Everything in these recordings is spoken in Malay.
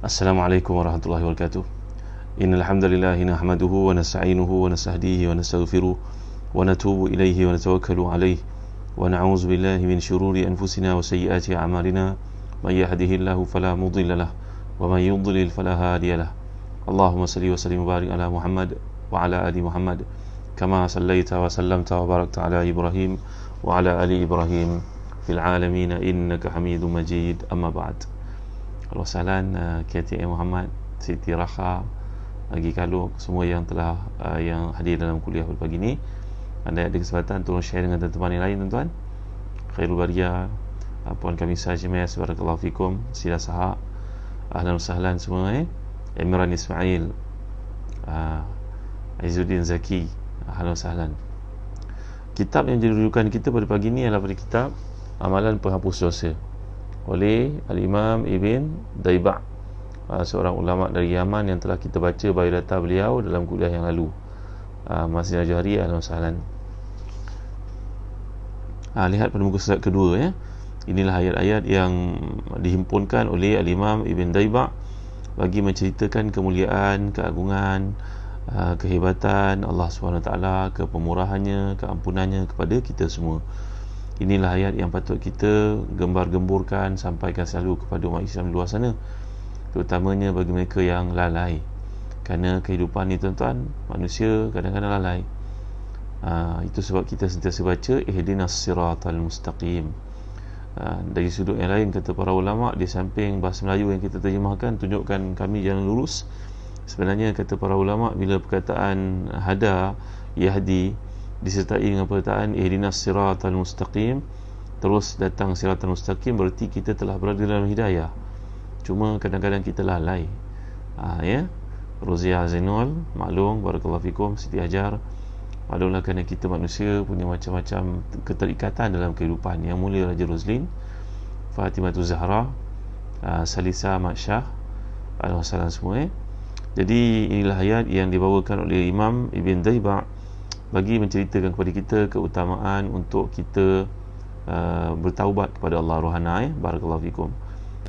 Assalamualaikum warahmatullahi wabarakatuh. Innal hamdalillah nahmaduhu wa nasta'inuhu wa nastahdihi wa nastaghfiruh wa natubu ilayhi wa natawakkalu alayhi wa na'udzu billahi min shururi anfusina wa sayyiati a'malina may yahdihillahu fala mudilla lahu wa may yudlil fala hadiya lahu. Allahumma salli wa sallim wa barik ala Muhammad wa ala ali Muhammad kama sallaita wa sallamta wa barakta ala Ibrahim wa ala ali Ibrahim fil alamin innaka Hamidum Majid. Amma ba'd. Wassalamualaikum KTM Muhammad, Siti Raha, lagi kalau semua yang telah yang hadir dalam kuliah pada pagi ni. Anda ada kesempatan tolong share dengan teman-teman yang lain, tuan-tuan. Khairul Bariyah, Puan Kamisa Jimes, barakallahu fikum. Sila Sahak, ahlan wa sahlan semua. Imran Ismail, Izzuddin Zaki, ahlan wa sahlan. Kitab yang jadi rujukan kita pada pagi ni adalah pada kitab Amalan Penghapus Dosa oleh Al-Imam Ibn Dayba', seorang ulama dari Yaman yang telah kita baca biodata beliau dalam kuliah yang lalu. Masih Najari, ahlan wa sahlan. Lihat pada muka surat kedua ya. Inilah ayat-ayat yang dihimpunkan oleh Al-Imam Ibn Dayba' bagi menceritakan kemuliaan, keagungan, kehebatan Allah SWT, kepemurahannya, keampunannya kepada kita semua. Inilah ayat yang patut kita gembar-gemburkan, sampaikan selalu kepada umat Islam di luar sana, terutamanya bagi mereka yang lalai. Kerana kehidupan ni, tuan-tuan, manusia kadang-kadang lalai. Itu sebab kita sentiasa baca ihdinas siratal mustaqim. Dari sudut yang lain, kata para ulama, di samping bahasa Melayu yang kita terjemahkan, tunjukkan kami jalan lurus, sebenarnya kata para ulama, bila perkataan hada, yahdi disertai dengan perkataan ihdinas siratal mustaqim, terus datang siratal mustaqim, berarti kita telah berada dalam hidayah. Cuma kadang-kadang kita lalai. Ya, Rozia Zainul, maklum, barakallahu fikum. Siti Hajar, maklumlah, kerana kita manusia punya macam-macam keterikatan dalam kehidupan. Yang mulia Raja Roslin, Fatimatu Zahra, Salisa Mat Shah, alhamdulillah semua. Jadi inilah ayat yang dibawakan oleh Imam Ibn Dayba' bagi menceritakan kepada kita keutamaan untuk kita bertaubat kepada Allah Rohana. Barakallahu fikum.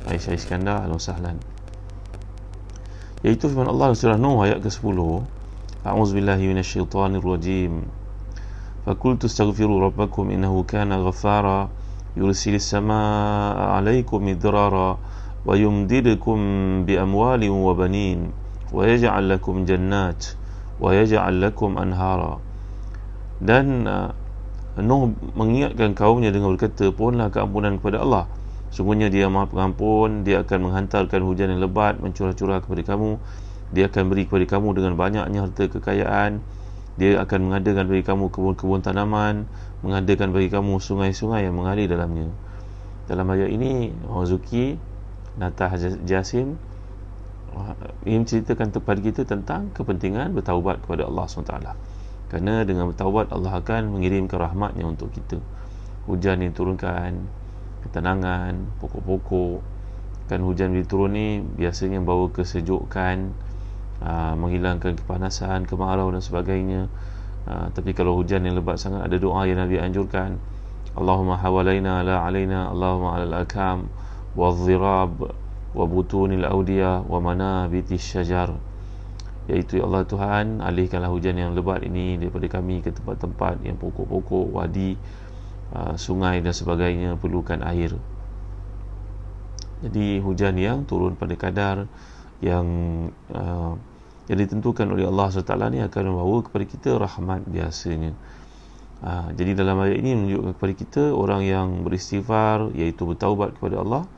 Aisyah Iskandar, ahlan sahlan. Iaitu firman Allah surah Nuh ayat ke-10. A'udzubillahi minasyaitonir rajim. Faqultu astaghfiru rabbakum innahu kana ghaffara yursilis samaa'a 'alaikum midrara wa yumdidukum bi amwalin wa banin wa yaj'al lakum jannat wa yaj'al lakum anhara. Dan Nuh mengingatkan kaumnya dengan berkata, pohonlah keampunan kepada Allah. Sungguhnya Dia Maha Pengampun. Dia akan menghantarkan hujan yang lebat, mencurah-curah kepada kamu. Dia akan beri kepada kamu dengan banyaknya harta kekayaan. Dia akan mengadakan bagi kamu kebun-kebun tanaman, mengadakan bagi kamu sungai-sungai yang mengalir dalamnya. Dalam ayat ini, Zuki Natah Jasim ingin menceritakan kepada kita tentang kepentingan bertaubat kepada Allah SWT. Kerana dengan bertaubat, Allah akan mengirimkan rahmatnya untuk kita. Hujan yang turunkan, ketenangan, pokok-pokok. Kan hujan bila turun ni biasanya membawa kesejukan, menghilangkan kepanasan, kemarau dan sebagainya. Tapi kalau hujan yang lebat sangat, ada doa yang Nabi anjurkan, Allahumma hawalaina la alaina, Allahumma alal akam wa dhirab wa butunil awdiyah wa manabiti syajar. Iaitu, ya Allah Tuhan, alihkanlah hujan yang lebat ini daripada kami ke tempat-tempat yang pokok-pokok, wadi, sungai dan sebagainya perlukan air. Jadi hujan yang turun pada kadar yang ditentukan oleh Allah SWT ni akan membawa kepada kita rahmat biasanya. Jadi dalam ayat ini menunjukkan kepada kita orang yang beristighfar, iaitu bertaubat kepada Allah,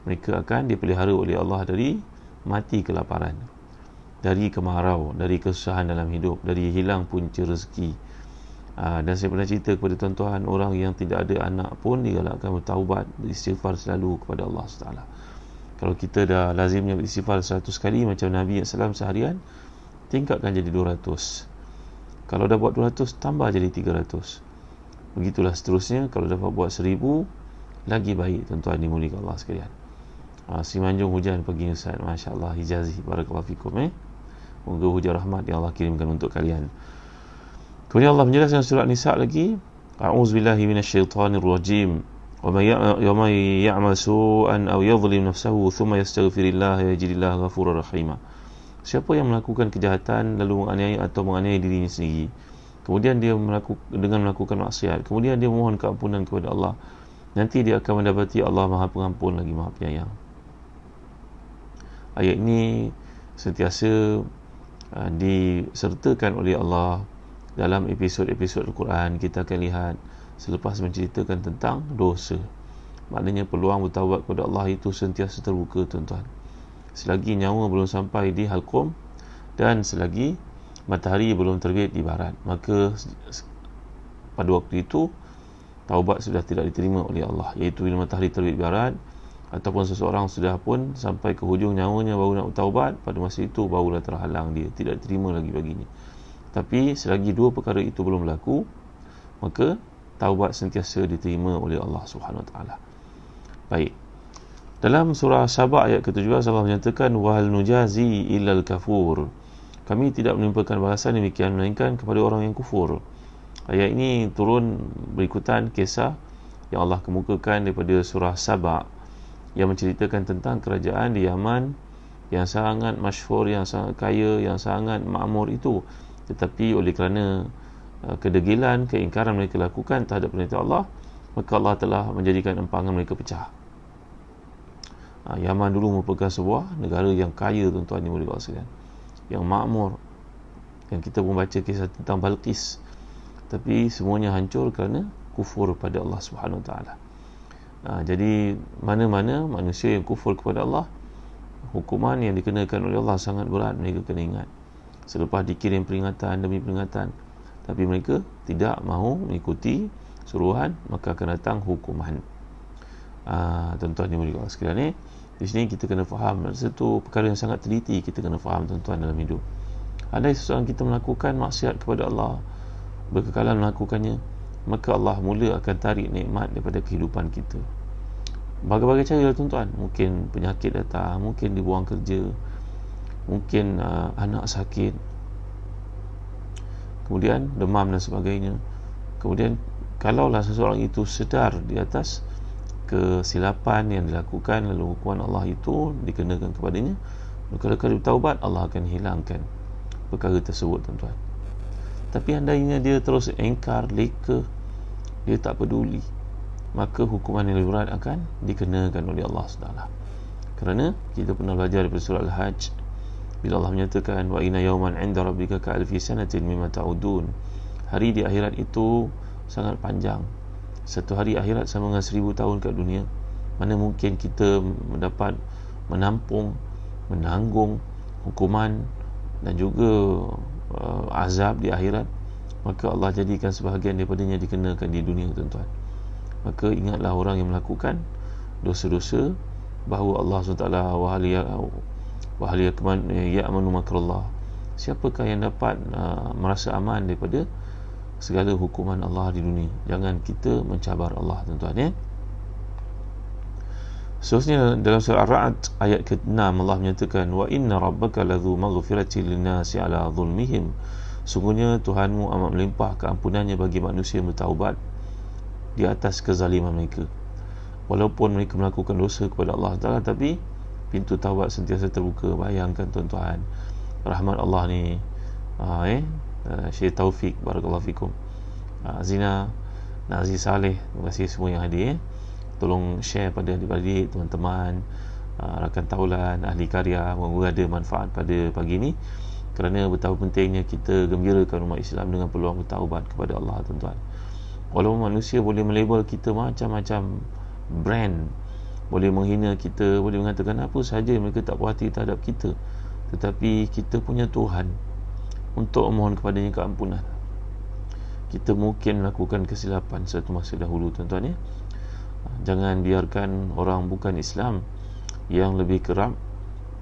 mereka akan dipelihara oleh Allah dari mati kelaparan, dari kemarau, dari kesusahan dalam hidup, dari hilang punca rezeki. Dan saya pernah cerita kepada tuan-tuan, orang yang tidak ada anak pun digalakkan bertaubat, beristighfar selalu kepada Allah SWT. Kalau kita dah lazimnya beristighfar 100 kali macam Nabi SAW seharian, tingkatkan jadi 200. Kalau dah buat 200, tambah jadi 300. Begitulah seterusnya. Kalau dapat buat 1000, lagi baik, tuan-tuan dimuliakan Allah sekalian. Semenanjung hujan pagi ni Ustaz, Masya Allah, hijazi, barakallahu fikum. Moga hujan rahmat yang Allah kirimkan untuk kalian. Kemudian Allah menjelaskan surah Nisa lagi, A'udzubillahi minasyaitonir rajim. وَمَنْ يَعْمَلْ سُوءًا أَوْ يَظْلِمْ نَفْسَهُ ثُمَّ يَسْتَغْفِرِ اللَّهَ يَجِدِ اللَّهَ غَفُورًا رَحِيمًا. Siapa yang melakukan kejahatan lalu menganiaya atau menganiaya dirinya sendiri, kemudian dia dengan melakukan maksiat, kemudian dia mohon keampunan kepada Allah, nanti dia akan mendapati Allah Maha Pengampun lagi Maha Penyayang. Ayat ini sentiasa disertakan oleh Allah dalam episod-episod Al-Quran. Kita akan lihat selepas menceritakan tentang dosa. Maknanya peluang bertaubat kepada Allah itu sentiasa terbuka, tuan-tuan. Selagi nyawa belum sampai di halqum dan selagi matahari belum terbit di barat, maka pada waktu itu taubat sudah tidak diterima oleh Allah. Iaitu bila matahari terbit di barat ataupun seseorang sudah pun sampai ke hujung nyawanya baru nak bertaubat, pada masa itu barulah terhalang, dia tidak diterima lagi baginya. Tapi selagi dua perkara itu belum berlaku, maka taubat sentiasa diterima oleh Allah Subhanahu Wa Taala. Baik. Dalam surah Saba ayat ke-17 Allah menyatakan wahal nujazi illal kafur. Kami tidak menimpakan balasan demikian melainkan kepada orang yang kufur. Ayat ini turun berikutan kisah yang Allah kemukakan daripada surah Saba yang menceritakan tentang kerajaan di Yaman yang sangat masyhur, yang sangat kaya, yang sangat makmur itu. Tetapi oleh kerana kedegilan, keingkaran mereka lakukan terhadap perintah Allah, maka Allah telah menjadikan empangan mereka pecah. Yaman dulu merupakan sebuah negara yang kaya, tuan-tuan yang boleh sekalian, yang makmur, yang kita pun baca kisah tentang Balqis, tapi semuanya hancur kerana kufur pada Allah Subhanahu Wa Taala. Jadi mana-mana manusia yang kufur kepada Allah, hukuman yang dikenakan oleh Allah sangat berat. Mereka kena ingat selepas dikirim peringatan demi peringatan, tapi mereka tidak mahu mengikuti suruhan, maka akan datang hukuman. Tuan-tuan yang boleh sekalian, di sini kita kena faham, satu perkara yang sangat teliti kita kena faham, tuan-tuan, dalam hidup. Ada seseorang kita melakukan maksiat kepada Allah, berkekalan melakukannya, maka Allah mula akan tarik nikmat daripada kehidupan kita. Berbagai-bagai cara, tuan-tuan. Mungkin penyakit datang, mungkin dibuang kerja, mungkin anak sakit, kemudian demam dan sebagainya. Kemudian kalaulah seseorang itu sedar di atas kesilapan yang dilakukan, lalu hukuman Allah itu dikenakan kepadanya, maka kalau bertaubat, Allah akan hilangkan perkara tersebut, tuan-tuan. Tapi andainya dia terus engkar, leka, dia tak peduli, maka hukuman yang lebih berat akan dikenakan oleh Allah SWT. Kerana kita pernah belajar daripada surah Al-Hajj, bila Allah menyatakan wa inna yawman 'inda rabbika ka alfi sanatin mimma ta'udun. Hari di akhirat itu sangat panjang. Satu hari akhirat sama dengan 1000 tahun kat dunia. Mana mungkin kita mendapat menampung, menanggung hukuman dan juga azab di akhirat, maka Allah jadikan sebahagian daripadanya dikenakan di dunia, tuan-tuan. Maka ingatlah orang yang melakukan dosa-dosa, bahawa Allah SWT wahal ya'manu makrallah. Siapakah yang dapat merasa aman daripada segala hukuman Allah di dunia? Jangan kita mencabar Allah, tuan-tuan, ya. Seterusnya dalam surah Ar-Ra'd ayat ke-6 Allah menyatakan wa inna rabbaka ladzu maghfiratin lin-nasi ala zulmihim. Sungguhnya Tuhanmu amat melimpah keampunannya bagi manusia yang bertaubat di atas kezaliman mereka. Walaupun mereka melakukan dosa kepada Allah Ta'ala, tapi pintu taubat sentiasa terbuka. Bayangkan, tuan-tuan, rahmat Allah ni. Syekh Taufik, barakallahu fikum, Zina, Nazi Saleh, terima kasih semua yang hadir. Tolong share pada adik-adik, teman-teman, rakan taulan, ahli karya. Moga ada manfaat pada pagi ini, kerana betapa pentingnya kita gembirakan umat Islam dengan peluang bertaubat kepada Allah, tuan-tuan. Walaupun manusia boleh melabel kita macam-macam brand, boleh menghina kita, boleh mengatakan apa sahaja, mereka tak puas hati terhadap kita, tetapi kita punya Tuhan untuk memohon kepadanya keampunan. Kita mungkin melakukan kesilapan suatu masa dahulu, tuan-tuan, ya. Jangan biarkan orang bukan Islam yang lebih kerap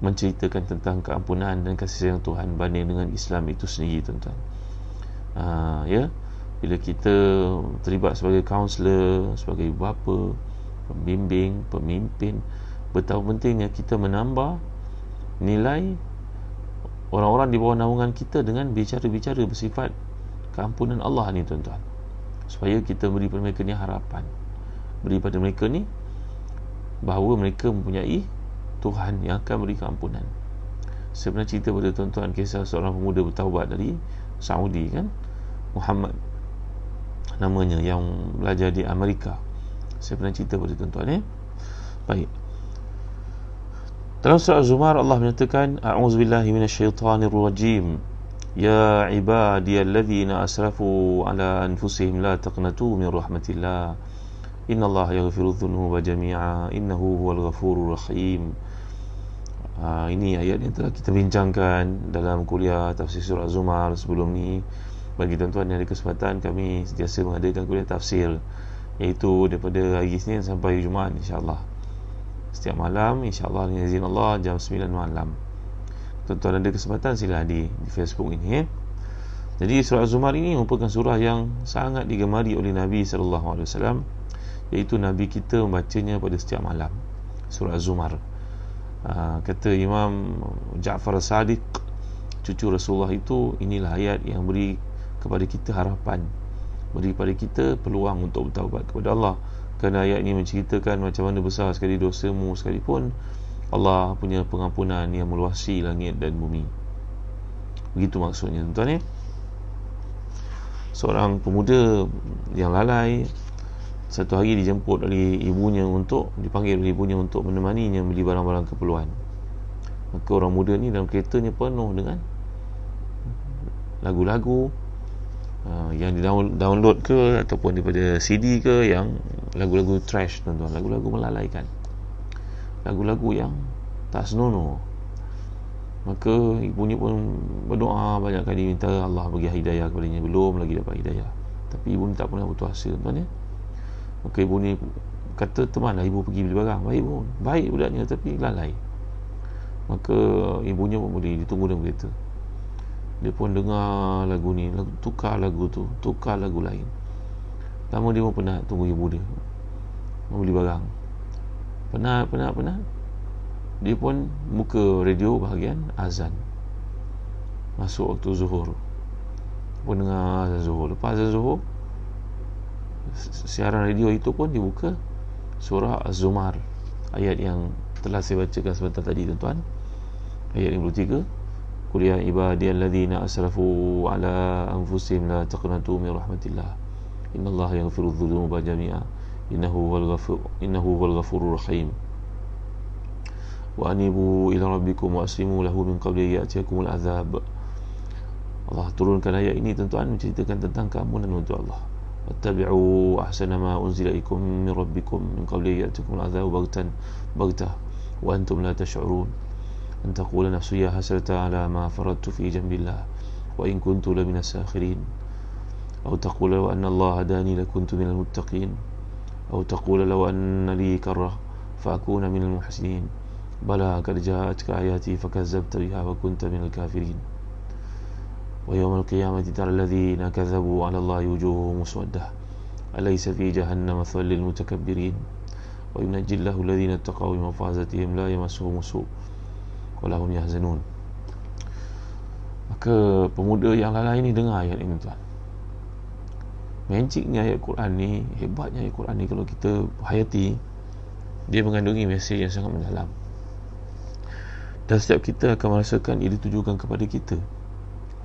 menceritakan tentang keampunan dan kasih sayang Tuhan banding dengan Islam itu sendiri, tuan-tuan. Ya, bila kita terlibat sebagai kaunselor, sebagai bapa, pembimbing, pemimpin, betapa pentingnya kita menambah nilai orang-orang di bawah naungan kita dengan bicara-bicara bersifat keampunan Allah ni, tuan-tuan, supaya kita beri mereka ni harapan. beri pada mereka ni, bahawa mereka mempunyai Tuhan yang akan beri keampunan. Saya pernah cerita pada tuan-tuan kisah seorang pemuda bertaubat dari Saudi kan, Muhammad namanya, yang belajar di Amerika. Saya pernah cerita pada tuan-tuan Baik. Dalam surah Az-Zumar Allah menyatakan, a'udzubillahi minasyaitonirrajim, ya ibadiyalladzina asrafu ala anfusihim la taqnatu min rahmatillah, innallaha yaghfiru dzunuba jami'a innahu huwal ghafurur rahim. Ini ayat yang telah kita bincangkan dalam kuliah tafsir surah Az-Zumar sebelum ni. Bagi tuan-tuan yang ada kesempatan, kami sentiasa mengadakan kuliah tafsir, iaitu daripada hari Isnin sampai Jumaat insya-Allah. Setiap malam insya-Allah dengan izin Allah jam 9 malam. Tuan-tuan ada kesempatan sila hadir di Facebook ini Jadi surah Az-Zumar ini merupakan surah yang sangat digemari oleh Nabi sallallahu alaihi wasallam, iaitu Nabi kita membacanya pada setiap malam. Surah Az-Zumar. Kata Imam Ja'far As-Sadiq, cucu Rasulullah itu, inilah ayat yang beri kepada kita harapan, beri kepada kita peluang untuk bertaubat kepada Allah. Kerana ayat ini menceritakan macam mana besar sekali dosamu sekalipun, Allah punya pengampunan yang meluasi langit dan bumi. Begitu maksudnya tuan-tuan Seorang pemuda yang lalai satu hari dijemput oleh ibunya dipanggil oleh ibunya untuk menemaninya beli barang-barang keperluan. Maka orang muda ni dalam keretanya penuh dengan lagu-lagu yang di-download ke ataupun daripada CD ke, yang lagu-lagu trash tuan-tuan, lagu-lagu melalaikan, lagu-lagu yang tak senonoh. Maka ibunya pun berdoa banyak kali, minta Allah bagi hidayah kepadanya, belum lagi dapat hidayah. Tapi ibu ni tak pernah putus asa tuan-tuan Maka ibu ni kata, temanlah ibu pergi beli barang. Baik budaknya, tapi lalai. Maka ibunya pun boleh ditunggu dalam kereta. Dia pun dengar lagu ni, tukar lagu tu, tukar lagu lain. Lama dia pun penat tunggu ibu dia mau beli barang. Penat. Dia pun buka radio bahagian azan. Masuk waktu zuhur, pun dengar azan zuhur. Lepas azan zuhur, siaran radio itu pun dibuka surah Az-Zumar, ayat yang telah saya bacakan sebentar tadi tuan-tuan, ayat 53, qul ya ibadiyalladzina asrafu ala anfusihim la taqnatu min rahmatillah innallaha yaghfiru dzunuba jami'a innahu huwal ghafurur rahim wa anibu ila rabbikum wa aslimu lahu min qabli ya'tiyakumul azab. Allah turunkan ayat ini tuan-tuan menceritakan tentang keampunan untuk Allah. wattabi'u ahsana ma unzila ilaykum min rabbikum min qabli ya'tikumul azab baghtah wa antum la tash'urun an taqula nafsu ya hasrata ala ma faradtu fi jambillah wa in kuntu la minas sakhirin aw taqula wa anna Allah hadani lakuntu minal muttaqin aw taqula law anna li karrah fa akuna minal muhsinin bala qad ja'atka ayati fakazzabta biha wa kunta minal kafirin wa yawmal qiyamati tara alladhina kadzabu 'ala Allahi wujuhuhum muswaddah alaysa fi jahannama mathwal lil mutakabbirin wa yunajjillahu alladhina ittaqaw bi mafazatihim la yamassuhum su' wa lahum yahzanun. Maka pemuda yang lalai ni dengar ayat ini tuan. Magicnya ayat Quran ni, hebatnya ayat Quran ni kalau kita hayati, dia mengandungi mesej yang sangat mendalam. Dan setiap kita akan merasakan ia ditujukan kepada kita,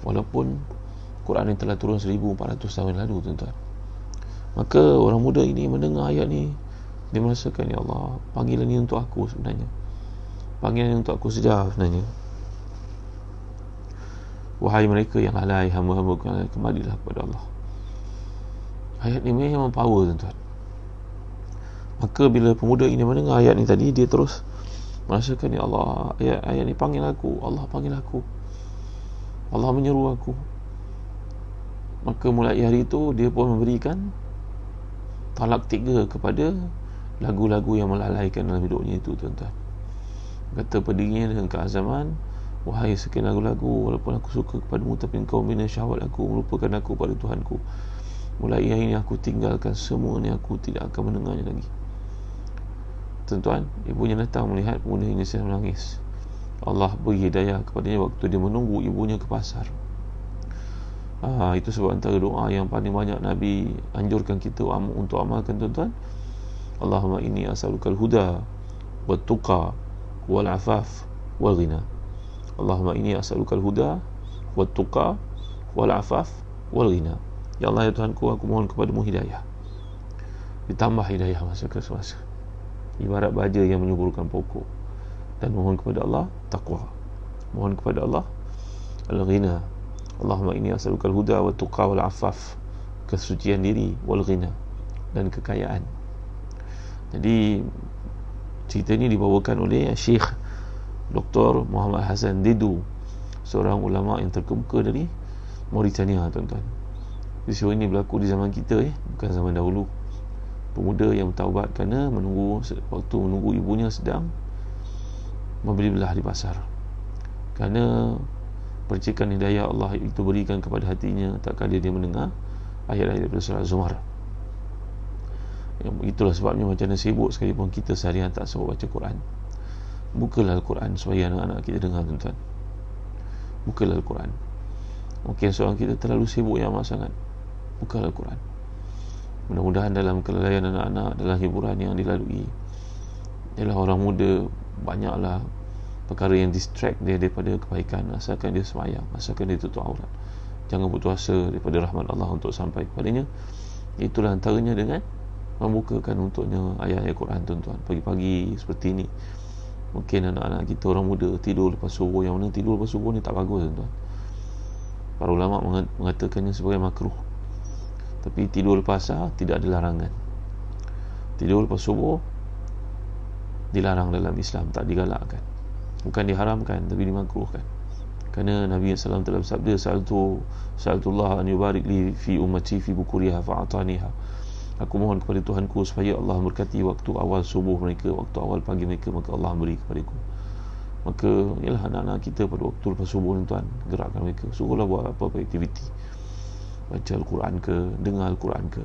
walaupun Quran ini telah turun 1400 tahun lalu tuan-tuan. Maka orang muda ini mendengar ayat ni, dia merasakan, ya Allah, panggilan ini untuk aku sebenarnya, panggilan ini untuk aku sejarah sebenarnya. Wahai mereka yang lalai, hamba-hamba kembalilah kepada Allah. Ayat ni memang power tuan-tuan. Maka bila pemuda ini mendengar ayat ni tadi, dia terus merasakan, ya Allah, ayat ni panggil aku, Allah panggil aku, Allah menyeru aku. Maka mulai hari itu dia pun memberikan talak 3 kepada lagu-lagu yang melalaikan dalam hidupnya itu tuan-tuan. Kata pedingin dengan keazaman, wahai sekian lagu-lagu, walaupun aku suka kepadamu, tapi engkau membina syahwat aku, melupakan aku pada Tuhanku. Mulai hari ini aku tinggalkan semua ni, aku tidak akan mendengarnya lagi. Tuan-tuan, ibunya datang melihat pemuda ini sedang menangis. Allah beri hidayah kepadanya waktu dia menunggu ibunya ke pasar. Itu sebab antara doa yang paling banyak Nabi anjurkan kita untuk amalkan tuan-tuan. Allahumma inni as'alukal huda wat tuqa wal afaf wal ghina. Allahumma inni as'alukal huda wat tuqa wal afaf wal ghina. Ya Allah, ya Tuhanku, aku mohon kepadamu hidayah, ditambah hidayah masa ke semasa, ibarat baja yang menyuburkan pokok. Dan mohon kepada Allah taqwa, mohon kepada Allah al-ghina. Allahumma inni as'alukal huda wat tuqa wal afaf, kesucian diri, wal ghina, dan kekayaan. Jadi cerita ini dibawakan oleh Syekh Dr. Muhammad Hassan Didu, seorang ulama yang terkemuka dari Mauritania, tuan-tuan. Peristiwa ini berlaku di zaman kita, bukan zaman dahulu. Pemuda yang bertaubat kerana waktu menunggu ibunya sedang membeli belah di pasar, kerana percikan hidayah Allah itu berikan kepada hatinya tak kala dia mendengar ayat-ayat daripada surah Zumar. Itulah sebabnya macam mana sibuk sekalipun kita seharian tak sempat baca Quran, bukalah Al-Quran supaya anak-anak kita dengar, tuan-tuan. Bukalah Al-Quran. Mungkin seorang kita terlalu sibuk yang amat sangat. Bukalah Al-Quran. Mudah-mudahan dalam kelalaian anak-anak, dalam hiburan yang dilalui, ialah orang muda, banyaklah perkara yang distract dia daripada kebaikan. Asalkan dia semayang, asalkan dia tutup aurat, jangan putus asa daripada rahmat Allah untuk sampai kepadanya. Itulah antaranya dengan membukakan untuknya ayat-ayat Quran, tuan-tuan. Pagi-pagi seperti ini, mungkin anak-anak kita orang muda tidur lepas subuh, yang mana tidur lepas subuh ni tak bagus, tuan-tuan. Para ulama mengatakannya sebagai makruh. Tapi tidur lepas asar tidak ada larangan. Tidur lepas subuh dilarang dalam Islam, tak digalakkan. Bukan diharamkan, tapi dimakruhkan. Kerana Nabi SAW telah bersabda, Sa'altullah an yubarik li fi ummati fi bukuriha fa'ataniha. Aku mohon kepada Tuhanku supaya Allah memberkati waktu awal subuh mereka, waktu awal pagi mereka, maka Allah beri kepadaku. Maka ialah anak-anak kita pada waktu lepas subuh, tuan, gerakkan mereka, suruhlah buat apa-apa aktiviti, baca Al-Quran ke, dengar Al-Quran ke,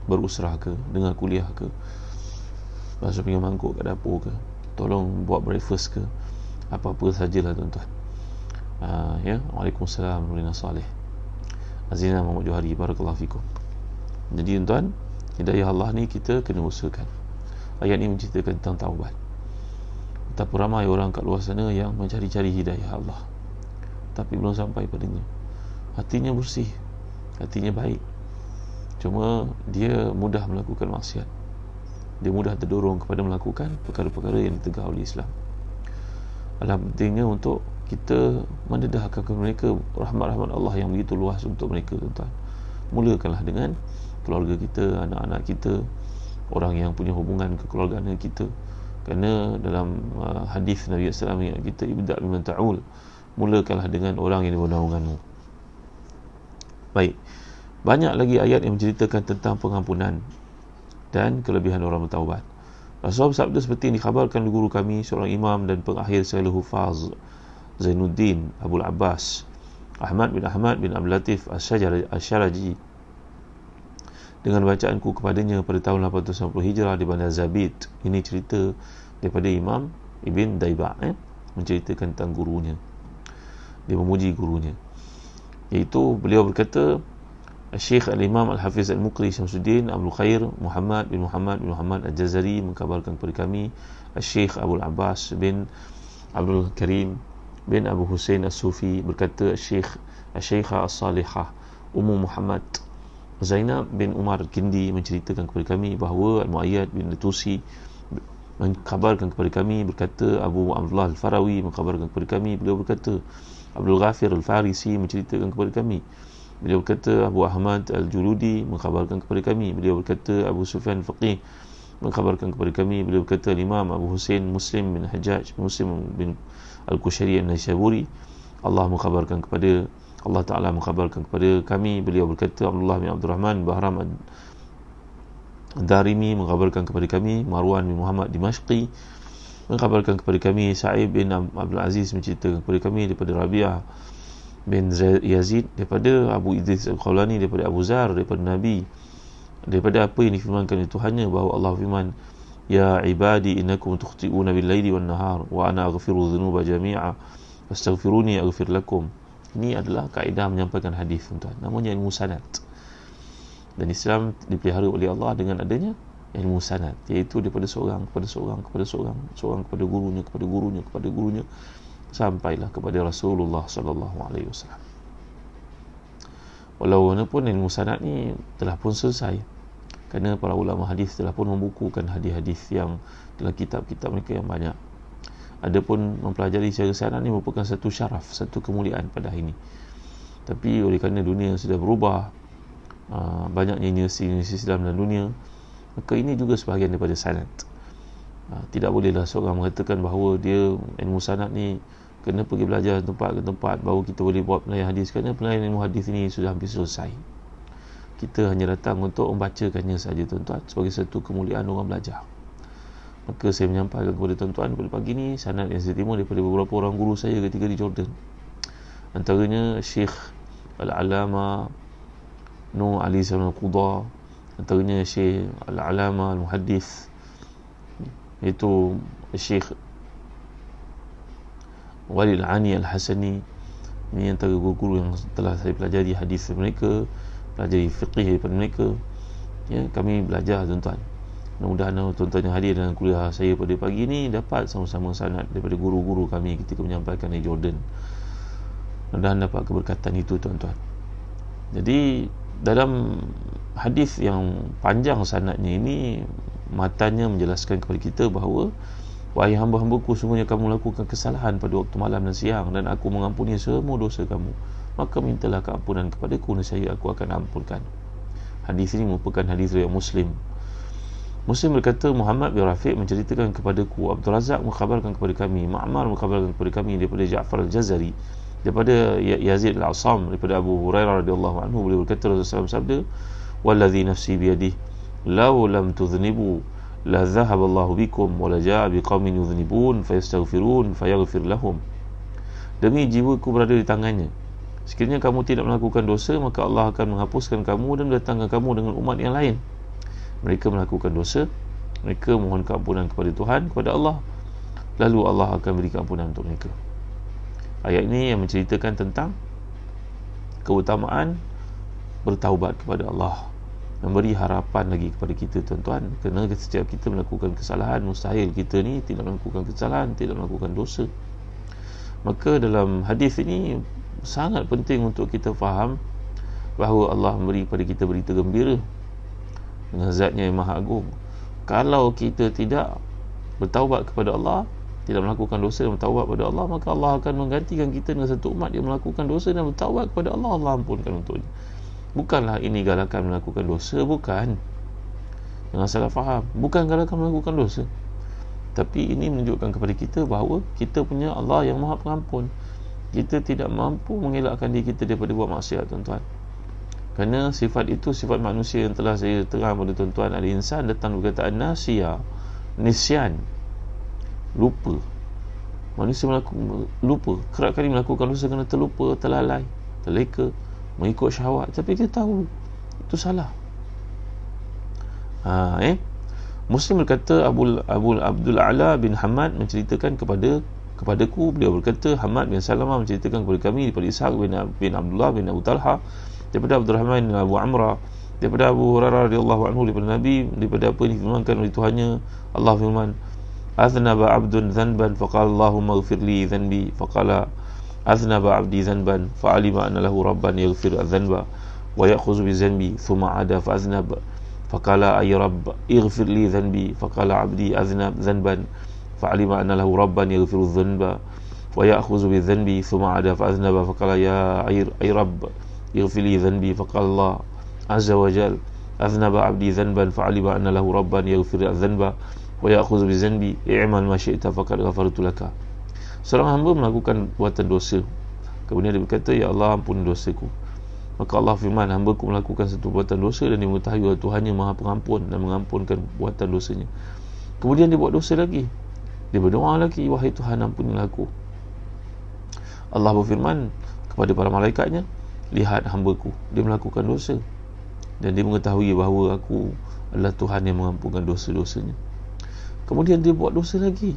berusrah ke, dengar kuliah ke, basuh pinggan mangkuk kat dapur ke, tolong buat breakfast ke, apa-apa sajalah, tuan-tuan. Ya, Waalaikumsalam warahmatullahi salih. Azina Muhammad Johari, barakallahu fikum. Jadi, tuan-tuan, hidayah Allah ni kita kena usahakan. Ayat ni menceritakan tentang taubat. Betapa ramai orang kat luar sana yang mencari-cari hidayah Allah, tapi belum sampai padanya. Hatinya bersih, hatinya baik, cuma dia mudah melakukan maksiat, dia mudah terdorong kepada melakukan perkara-perkara yang ditegah oleh Islam. Alah, pentingnya untuk kita mendedahkan kepada mereka rahmat-rahmat Allah yang begitu luas untuk mereka, tuan-tuan. Mulakanlah dengan keluarga kita, anak-anak kita, orang yang punya hubungan kekeluargaan dengan kita. Kerana dalam hadis Nabi SAW yang kita ibda' biman ta'ul, mulakanlah dengan orang yang bernaunganmu. Baik, banyak lagi ayat yang menceritakan tentang pengampunan dan kelebihan orang bertaubat. Rasulullah bersabda seperti yang dikhabarkan oleh guru kami, seorang imam dan pengakhir segala hufaz, Zainuddin Abul Abbas Ahmad bin Abdul Latif Asy-Syaraji, dengan bacaanku kepadanya pada tahun 890 Hijrah di Bandar Zabid. Ini cerita daripada Imam Ibn Daibah, menceritakan tentang gurunya. Dia memuji gurunya, iaitu beliau berkata, Syekh Al-Imam Al-Hafiz Al-Muqri Syamsuddin Abdul Khair Muhammad bin Muhammad Al-Jazari mengkabarkan kepada kami, Syekh Abdul Abbas bin Abdul Karim bin Abu Hussein As-Sufi berkata, Syekhah As-Salihah Ummu Muhammad Zainab bin Umar Kindi menceritakan kepada kami bahawa Al-Mu'ayyad bin Tusi mengkabarkan kepada kami, berkata Abu Abdullah Al-Farawi mengkabarkan kepada kami, beliau berkata Abdul Ghafir Al-Farisi menceritakan kepada kami, beliau berkata Abu Ahmad Al-Juludi mengkabarkan kepada kami, beliau berkata Abu Sufyan Faqih mengkabarkan kepada kami, beliau berkata Imam Abu Hussein Muslim bin Hajjaj Muslim bin Al-Qushari An-Naysaburi, Allah Ta'ala mengkhabarkan kepada kami, beliau berkata Abdullah bin Abdul Rahman Bahram Ad-Darimi mengkhabarkan kepada kami, Marwan bin Muhammad Dimashqi mengkhabarkan kepada kami, Sa'ib bin Abdul Aziz menceritakan kepada kami daripada Rabi'ah bin Yazid, daripada Abu Idris Al-Khawlani, daripada Abu Zar, daripada Nabi, daripada apa yang difirmankan oleh Tuhannya, bahawa Allah firman, Ya ibadi innakum tukhti'una bil-laili wan-nahar wa ana aghfiru dhunuba jami'a fastaghfiruni aghfir lakum. Ini adalah kaedah menyampaikan hadis, tuan-tuan. Namanya ilmu sanad. Dan Islam dipelihara oleh Allah dengan adanya ilmu sanad, iaitu daripada seorang kepada seorang kepada seorang, seorang kepada gurunya kepada gurunya kepada gurunya, sampailah kepada Rasulullah sallallahu alaihi wasallam. Walaupun ilmu sanad ni telah pun selesai, kerana para ulama hadis telah pun membukukan hadis-hadis yang dalam kitab-kitab mereka yang banyak. Adapun mempelajari secara sanad ni merupakan satu syaraf, satu kemuliaan pada hari ini. Tapi oleh kerana dunia sudah berubah, banyaknya universiti Islam dalam dunia, maka ini juga sebahagian daripada sanad. Tidak bolehlah seorang mengatakan bahawa dia ilmu sanad ni kena pergi belajar tempat ke tempat baru kita boleh buat penilaian hadis, kerana penilaian ilmu hadis ini sudah hampir selesai. Kita hanya datang untuk membacakannya saja tuan-tuan, sebagai satu kemuliaan orang belajar. Maka saya menyampaikan kepada tuan-tuan pada pagi ni sanad yang saya terima daripada beberapa orang guru saya ketika di Jordan. Antaranya Syekh Al-Alama Nur Ali Salam Al-Qudha, antaranya Syekh Al-Alama Al-Muhaddith, iaitu Syekh Walid Al-Ani Al-Hasani. Ini antara guru-guru yang telah saya pelajari hadis mereka, pelajari fiqih daripada mereka. Ya, kami belajar tuan-tuan. Mudah-mudahan tuan-tuan yang hadir dalam kuliah saya pada pagi ini dapat sama-sama sanad daripada guru-guru kami ketika menyampaikan di Jordan. Mudah-mudahan dapat keberkatan itu tuan-tuan. Jadi dalam hadis yang panjang sanadnya ini, matanya menjelaskan kepada kita bahawa wahai hamba-hambaku, sungguhnya kamu melakukan kesalahan pada waktu malam dan siang, dan aku mengampuni semua dosa kamu, maka mintalah keampunan kepadaku, nescaya aku akan ampunkan. Hadis ini merupakan hadis riwayat Muslim. Muslim berkata, Muhammad bin Rafiq menceritakan kepadaku, Abdul Razak mengkhabarkan kepada kami, Ma'mar mengkhabarkan kepada kami daripada Ja'far Al-Jazari, daripada Yazid Al-Asam, daripada Abu Hurairah radhiyallahu anhu, beliau berkata, Rasulullah SAW sabda, wallazi nafsi biyadihi law lam tudhnibu la dhahaba Allahu bikum wa la jaa biqaumin yudhnibun fayastaghfirun fayaghfir lahum. Demi jiwaku berada di tangannya, sekiranya kamu tidak melakukan dosa, maka Allah akan menghapuskan kamu dan mendatangkan kamu dengan umat yang lain. Mereka melakukan dosa, mereka mohon keampunan kepada Tuhan, kepada Allah, lalu Allah akan beri keampunan untuk mereka. Ayat ini yang menceritakan tentang keutamaan bertaubat kepada Allah, memberi harapan lagi kepada kita tuan-tuan, kerana setiap kita melakukan kesalahan, mustahil kita ni tidak melakukan kesalahan, tidak melakukan dosa. Maka dalam hadis ini sangat penting untuk kita faham bahawa Allah memberi kepada kita berita gembira dengan zatnya yang maha agung. Kalau kita tidak bertaubat kepada Allah, tidak melakukan dosa dan bertaubat kepada Allah, maka Allah akan menggantikan kita dengan satu umat yang melakukan dosa dan bertaubat kepada Allah, Allah ampunkan untuknya. Bukanlah ini galakan melakukan dosa, bukan. Jangan salah faham, bukan galakan melakukan dosa, tapi ini menunjukkan kepada kita bahawa kita punya Allah yang maha pengampun. Kita tidak mampu mengelakkan diri kita daripada buat maksiat tuan-tuan, kerana sifat itu sifat manusia yang telah saya terang pada tuan-tuan. Al-insan datang perkataan nasiya, nisyan, lupa. Manusia lupa, kerap kali melakukan dosa kerana terlupa, terlalai, terleka, mengikut syahwat, tapi dia tahu itu salah. Muslim berkata, Abdul A'la bin Hamad menceritakan kepadaku, beliau berkata, Hamad bin Salamah menceritakan kepada kami daripada Ishaq bin Abdullah bin Abu Talha, daripada Abdurrahman bin Abu Amrah, daripada Abu Hurairah radhiyallahu anhu, daripada Nabi, daripada apa yang difirmankan oleh Tuhannya. Allah firman, aznaba abdun dhanban faqala Allahumma ighfir li dhanbi, faqala aznaba abdi dhanban fa'alima anna lahu rabban yaghfir adh-dhanba wa ya'khudhu bi dhanbi thumma 'ada fa aznaba faqala ay rabb ighfir li dhanbi, faqala abdi aznab dhanban fa'alima anna lahu rabban yaghfiru adh-dhanba wa ya'khudhu bi dhanbi thumma 'ada fa aznaba faqala ya ay rabb ighfir li dhanbi, faqala Allah azza wa jalla aznaba abdi dhanban fa'alima anna lahu rabban yaghfir adh-dhanba wa ya'khudhu bi dhanbi i'mal ma syi'ta faqad ghafartu laka. Seorang hamba melakukan buatan dosa, kemudian dia berkata, ya Allah ampuni dosaku. Maka Allah firman, hamba-Ku melakukan satu buatan dosa dan dia mengetahui bahawa Tuhannya maha pengampun dan mengampunkan buatan dosanya. Kemudian dia buat dosa lagi, dia berdoa lagi, wahai Tuhan ampunilah aku. Allah berfirman kepada para malaikatnya, lihat hamba-Ku, dia melakukan dosa dan dia mengetahui bahawa aku adalah Tuhan yang mengampunkan dosa-dosanya. Kemudian dia buat dosa lagi,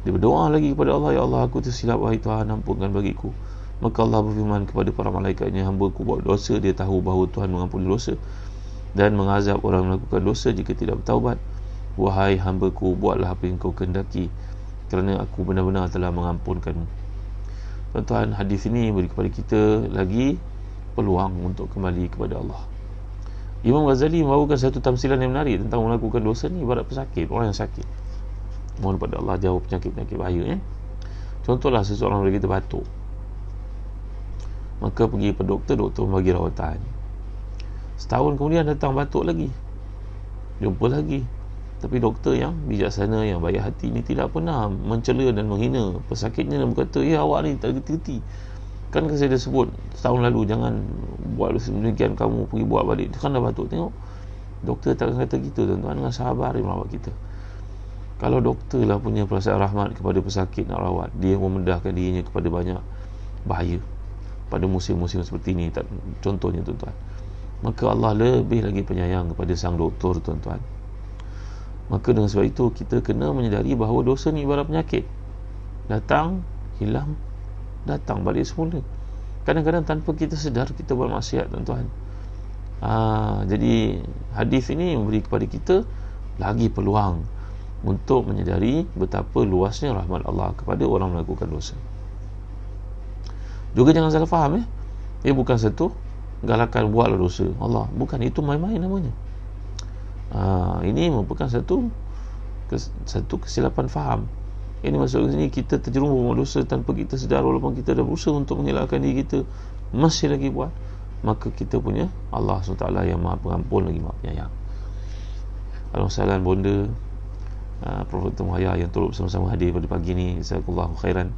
dia berdoa lagi kepada Allah, ya Allah aku tersilap, wahai Tuhan ampunkan bagiku. Maka Allah berfirman kepada para malaikatnya, hamba-Ku buat dosa, dia tahu bahawa Tuhan mengampuni dosa. dan mengazab orang melakukan dosa jika tidak bertaubat. Wahai hamba-Ku, buatlah apa yang kau kehendaki, kerana Aku benar-benar telah mengampunkanmu. Tuan-tuan, hadis ini beri kepada kita lagi peluang untuk kembali kepada Allah. Imam Ghazali membawakan satu tamsilan yang menarik tentang melakukan dosa ni ibarat pesakit, orang yang sakit. Mohon pada Allah jauh penyakit-penyakit bahaya. Contohlah seseorang dari kita batuk, maka pergi ke doktor, doktor membagi rawatan. Setahun kemudian datang batuk lagi, jumpa lagi. Tapi doktor yang bijaksana, yang baik hati ni tidak pernah mencela dan menghina pesakitnya dan berkata, ya awak ni tak gerti-gerti, kan saya dah sebut setahun lalu jangan buat demikian, kamu pergi buat balik, kan dah batuk. Tengok, doktor tak kata gitu tuan-tuan, dengan sabar dia merawat kita. Kalau doktor lah punya perasaan rahmat kepada pesakit nak rawat, dia memendahkan dirinya kepada banyak bahaya pada musim-musim seperti ini, contohnya tuan-tuan, maka Allah lebih lagi penyayang kepada sang doktor tuan-tuan. Maka dengan sebab itu kita kena menyedari bahawa dosa ni ibarat penyakit, datang, hilang, datang balik semula. Kadang-kadang tanpa kita sedar kita buat maksiat tuan-tuan. Jadi hadis ini memberi kepada kita lagi peluang untuk menyedari betapa luasnya rahmat Allah kepada orang melakukan dosa. Juga jangan salah faham, bukan satu galakan buatlah dosa Allah, bukan, itu main-main namanya. Ini merupakan satu kesilapan faham. Ini maksudnya kita terjerumus dalam dosa tanpa kita sedar, walaupun kita dah berusaha untuk mengelakkan diri kita, masih lagi buat. Maka kita punya Allah SWT yang Maha Pengampun lagi Maha Penyayang. Alhamdulillah bonda, Profesor Muhaya yang turut bersama-sama hadir pada pagi ini, jazakallahu khairan.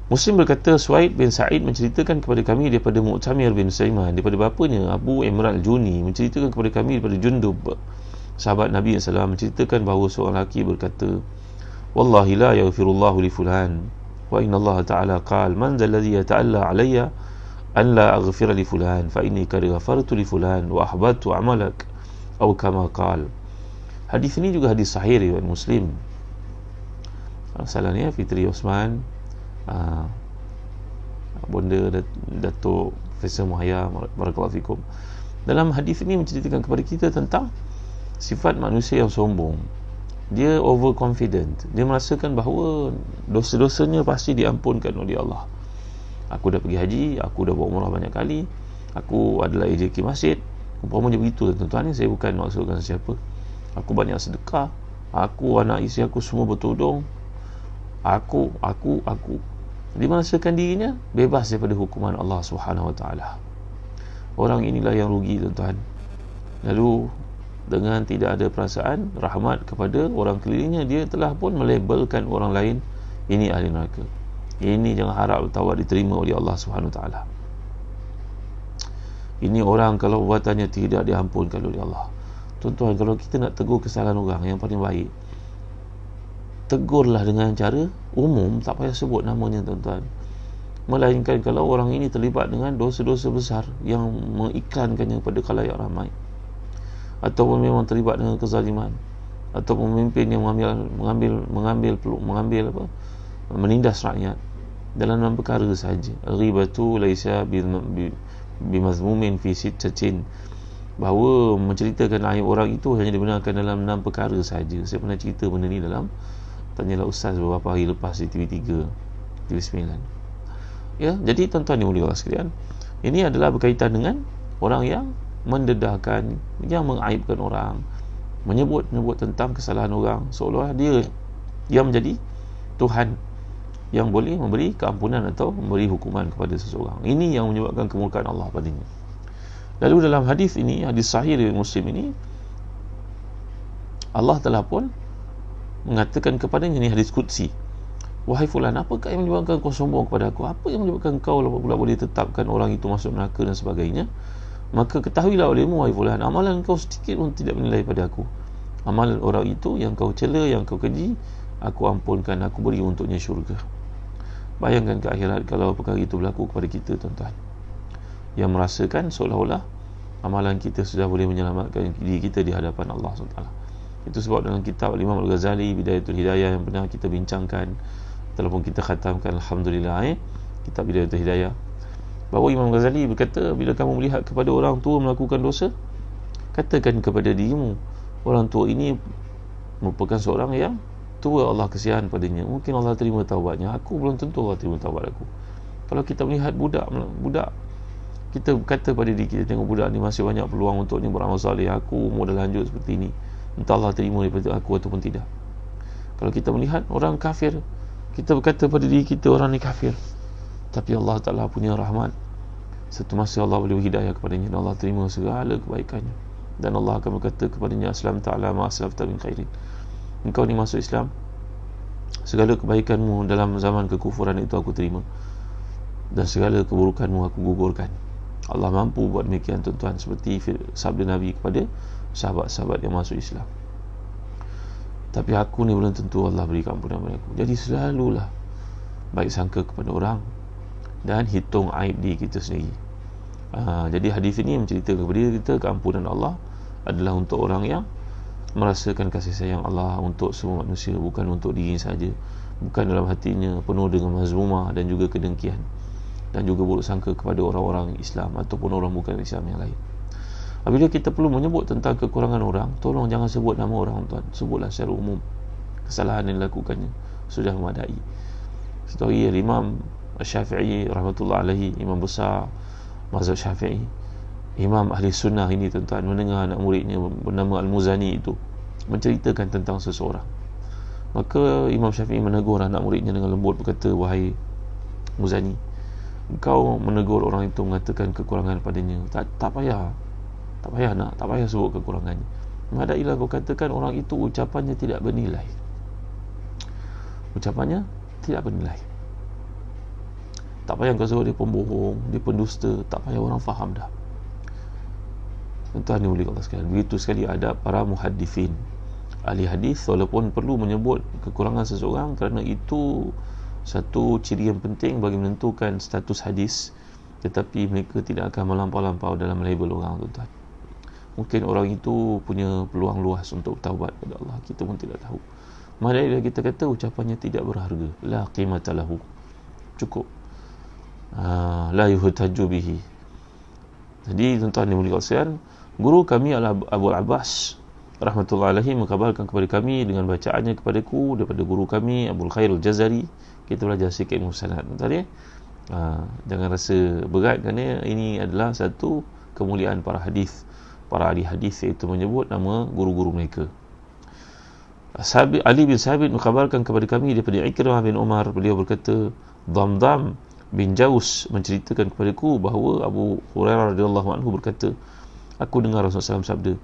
Muslim berkata, Suaid bin Sa'id menceritakan kepada kami daripada Mu'tamir bin Sulaiman daripada bapanya Abu Imran al-Juni menceritakan kepada kami daripada Jundub, sahabat Nabi SAW, menceritakan bahawa seorang lelaki berkata, Wallahi la yaghfirullahu li fulan wa inna Allah ta'ala qal man zal ladhi yata'alla alayya an la aghfira li fulan fa inni qad ghafartu li fulan wa ahbadtu amalak atau kama qal. Hadis ini juga hadis sahih riwayat Muslim. Salahnya Fitri Osman, bonda Datuk Profesor Muhaya, barakallahu fikum. Dalam hadis ini menceritakan kepada kita tentang sifat manusia yang sombong. Dia overconfident, dia merasakan bahawa dosa-dosanya pasti diampunkan oleh Allah. Aku dah pergi haji, aku dah buat umrah banyak kali, aku adalah AJK masjid, umpamanya begitu tuan-tuan. Saya bukan maksudkan siapa. Aku banyak sedekah, aku, anak isteri aku semua bertudung, aku dia merasakan dirinya bebas daripada hukuman Allah Subhanahu Wa Taala. Orang inilah yang rugi tuan-tuan. Lalu dengan tidak ada perasaan rahmat kepada orang kelilingnya, dia telah pun melabelkan orang lain ini ahli neraka. Ini jangan harap tawar diterima oleh Allah Subhanahu Wa Taala. Ini orang kalau perbuatannya tidak diampunkan oleh Allah. Tuan-tuan, kalau kita nak tegur kesalahan orang, yang paling baik tegurlah dengan cara umum, tak payah sebut namanya tuan-tuan. Melainkan kalau orang ini terlibat dengan dosa-dosa besar yang mengiklankannya kepada khalayak ramai, ataupun memang terlibat dengan kezaliman, atau pemimpin yang mengambil menindas rakyat dalam 6 perkara sahaja. Al-ghibatu laisa bimazmumin fi sittatin, bahawa menceritakan aib orang itu hanya dibenarkan dalam 6 perkara sahaja. Saya pernah cerita benda ni dalam tanyalah ustaz beberapa hari lepas di TV3, TV9. Ya, jadi tuan-tuan yang mulia Allah sekalian, ini adalah berkaitan dengan orang yang mendedahkan, yang mengaibkan orang, menyebut tentang kesalahan orang, seolah dia yang menjadi Tuhan yang boleh memberi keampunan atau memberi hukuman kepada seseorang. Ini yang menyebabkan kemurkaan Allah padanya. Lalu dalam hadis ini, hadis sahih dari Muslim ini, Allah telah pun mengatakan kepadanya, ini hadis qudsi, wahai fulan, apakah yang menyebabkan kau sombong kepada aku? Apa yang menyebabkan kau pula boleh tetapkan orang itu masuk neraka dan sebagainya? Maka ketahuilah olehmu, wahai fulan, amalan kau sedikit pun tidak bernilai pada aku. Amalan orang itu yang kau cela, yang kau keji, aku ampunkan, aku beri untuknya syurga. Bayangkan ke akhirat kalau perkara itu berlaku kepada kita tuan-tuan, yang merasakan seolah-olah amalan kita sudah boleh menyelamatkan diri kita di hadapan Allah SWT. Itu sebab dalam kitab Imam Al-Ghazali Bidayatul Hidayah yang pernah kita bincangkan, telah pun kita khatamkan, alhamdulillah, kitab Bidayatul Hidayah, Bahawa Imam Ghazali berkata, bila kamu melihat kepada orang tua melakukan dosa, katakan kepada dirimu, orang tua ini merupakan seorang yang tua, Allah kasihan padanya, mungkin Allah terima taubatnya, aku belum tentu Allah terima taubat aku. Kalau kita melihat budak, kita kata pada diri kita, tengok budak ni masih banyak peluang untuknya beramal saleh, aku umur dah lanjut seperti ini, entah Allah terima daripada aku ataupun tidak. Kalau kita melihat orang kafir, kita berkata pada diri kita, orang ni kafir, tapi Allah Ta'ala punya rahmat, satu masa Allah boleh berhidayah kepadanya dan Allah terima segala kebaikannya, dan Allah akan berkata kepadanya, aslam ta'ala ma aslafta min khairin, engkau ni masuk Islam, segala kebaikanmu dalam zaman kekufuran itu aku terima, dan segala keburukanmu aku gugurkan. Allah mampu buat demikian, tuan-tuan, seperti sabda Nabi kepada sahabat-sahabat yang masuk Islam. Tapi aku ni belum tentu Allah beri ampunan kepada aku. Jadi selalulah baik sangka kepada orang dan hitung aib diri kita sendiri. Jadi hadis ini menceritakan kepada kita, keampunan Allah adalah untuk orang yang merasakan kasih sayang Allah untuk semua manusia, bukan untuk diri saja, bukan dalam hatinya penuh dengan mazmumah dan juga kedengkian, dan juga buruk sangka kepada orang-orang Islam ataupun orang bukan Islam yang lain. Apabila kita perlu menyebut tentang kekurangan orang, tolong jangan sebut nama orang, tuan, sebutlah secara umum kesalahan yang dilakukannya, sudah memadai. Satu hari Imam Syafi'i rahmatullah alaihi, imam besar mazhab Syafi'i, imam ahli sunnah ini, tuan-tuan, mendengar anak muridnya bernama Al-Muzani itu menceritakan tentang seseorang. Maka Imam Syafi'i menegur anak muridnya dengan lembut, berkata, wahai Muzani, engkau menegur orang itu, mengatakan kekurangan padanya, tak payah sebut kekurangannya. Madailah kau katakan orang itu ucapannya tidak bernilai. Tak payah kau sebut dia pembohong, dia pendusta, tak payah, orang faham dah. Tuan-tuan ni boleh Allah sekalian, begitu sekali ada para muhaddithin, ahli hadis, walaupun perlu menyebut kekurangan seseorang kerana itu satu ciri yang penting bagi menentukan status hadis, tetapi mereka tidak akan melampau-lampau dalam label orang, tuan-tuan. Mungkin orang itu punya peluang luas untuk taubat kepada Allah, kita pun tidak tahu. Madailah kita kata ucapannya tidak berharga, la qimata lahu, cukup, la yuhtaju bihi. Jadi tuan-tuan yang mulia sekalian, guru kami Abu Abbas rahmatullahi alaihi mengkabarkan kepada kami dengan bacaannya kepadaku daripada guru kami Abu Khair Al-Jazari. Kita belajar sikit ilmu sanad, tuan-tuan ya. Jangan rasa berat, kerana ini adalah satu kemuliaan para hadis, para ahli hadis, iaitu menyebut nama guru-guru mereka. Ali bin Sabit mengkabarkan kepada kami daripada Ikrimah bin Umar, beliau berkata, Dhamdam bin Jaus menceritakan kepadaku bahawa Abu Hurairah radhiyallahu anhu berkata, aku dengar Rasulullah SAW sabda,